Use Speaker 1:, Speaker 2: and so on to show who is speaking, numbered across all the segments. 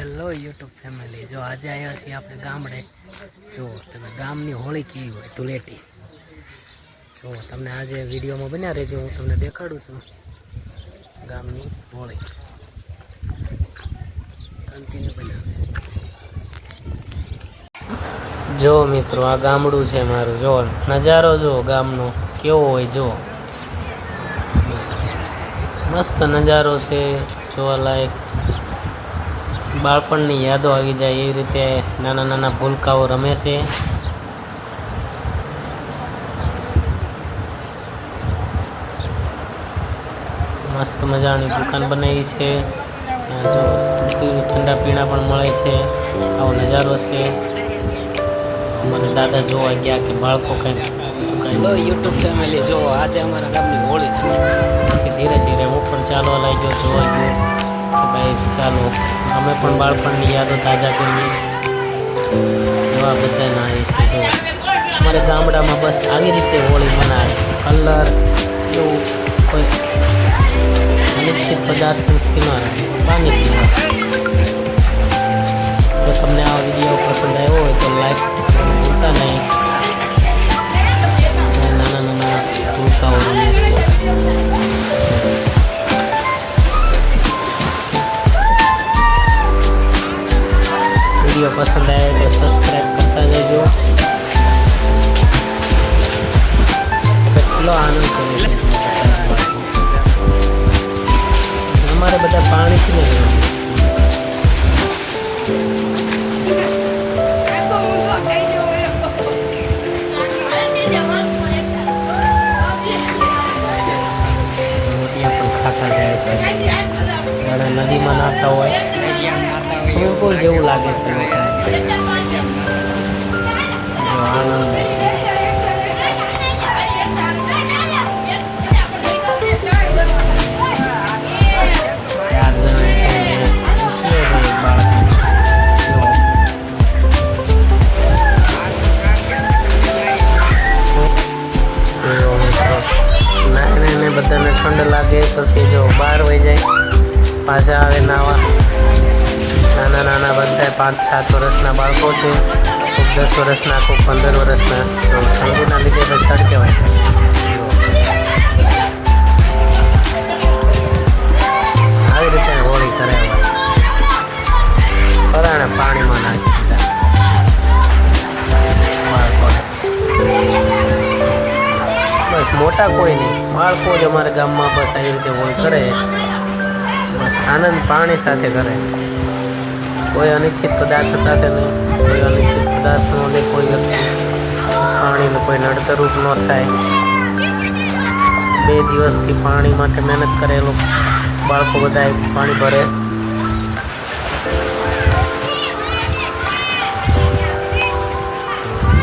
Speaker 1: Hello YouTube family, જો આજે આવ્યા છીએ આપણે ગામડે. જો તમે ગામની હોળી કેવી હોય, ધૂળેટી. જો તમને આજે વિડીયોમાં બન્યા રહેજો, હું તમને દેખાડું છું ગામની હોળી. કન્ટિન્યુ બનાવે. જો મિત્રો, આ ગામડું છે મારું. જો નજારો જો ગામનો કેવો હોય, જો મસ્ત નજારો છે જોવાલાયક. બાળપણની યાદો આવી જાય એ રીતે નાના નાના ભૂલકાઓ રમે છે. મસ્ત મજાની દુકાન બનાવી છે. જો ઠંડા પીણા પણ મળે છે. આવો નજારો છે. અમારા દાદા જોવા ગયા કે બાળકો કંઈક યુટ્યુબ ફેમિલી, જો આજે અમારા ગામની હોળી થઈ. પછી ધીરે ધીરે હું પણ ચાલવા લાગ્યો, જોવા ગયો કે ભાઈ ચાલો અમે પણ બાળપણની યાદો તાજા કરીએ. એવા બધાના એ છે. જો અમારે ગામડામાં બસ આવી રીતે હોળી મનાવે. કલર એવું કોઈ અનિશ્ચિત પદાર્થ પીનો પાણી પીવા. જો તમને આ વિડીયો પસંદ આવ્યો હોય તો લાઈક ભૂલતા નહીં. નાના નાના ભૂલકાઓ રમે છે. વિડીયો પસંદ આવે તો સબસ્ક્રાઈબ કરતા જજો. કેટલો આનંદ કરે છે અમારે બધા પાણીથી ને ખાતા જાય છે. જાણે નદીમાં નાતા હોય, સ્વિમિંગ પુલ જેવું લાગે છે. જો આનંદ છે. ચાર જણા બધાને ઠંડ લાગે પછી જો બહાર વહી જાય, પાછા આવે નાવા. નાના નાના બધા 5-7 વર્ષના બાળકો છે, ખૂબ 10 વર્ષના, ખૂબ 15 વર્ષના. જો ઠંડીના લીધે તો તડ કહેવાય. આવી રીતે હોળી કરે પરાણે પાણીમાં નાખી દીધા બાળકોને. બસ મોટા કોઈ નહીં, બાળકો જ અમારા ગામમાં બસ આવી રીતે હોળી કરે. બસ આનંદ પાણી સાથે કરે. કોઈ અનિશ્ચિત પદાર્થ સાથે નહીં, કોઈ અનિશ્ચિત પદાર્થનો નહીં, કોઈ વ્યક્તિ પાણીને કોઈ નડતરૂપ ન થાય. 2 દિવસથી પાણી માટે મહેનત કરેલું બાળકો બધા પાણી ભરે.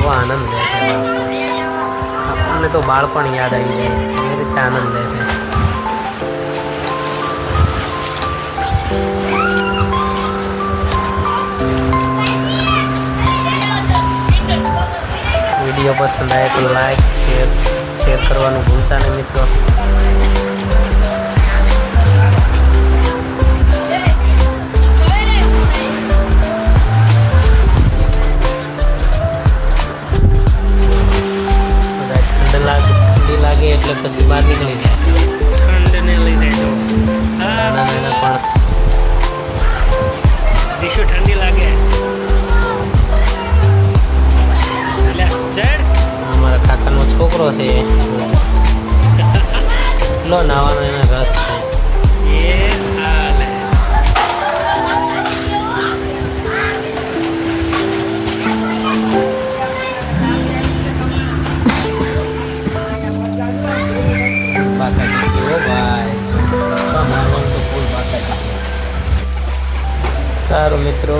Speaker 1: બહુ આનંદ લે છે બાળકો. આપણને તો બાળપણ યાદ આવી જાય એ રીતે આનંદ લે છે. વિડીયો પસંદ આવે તો લાઈક શેર કરવાનું ભૂલતા નહીં મિત્રો. ઠંડી લાગે એટલે પછી બહાર નીકળી જાય. ઠંડને લઈને જો નાના નાના પણ વિશુ ઠંડી લાગે. અમારા કાકાનો છોકરો છે, લો નાવાનો એનો રસ છે. સારું મિત્રો,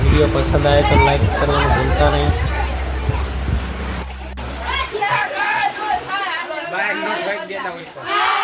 Speaker 1: વિડીયો પસંદ આવે તો લાઈક કરવાનું ભૂલતા નહીં. બાય નોટ વાઈટ દેતા હોય.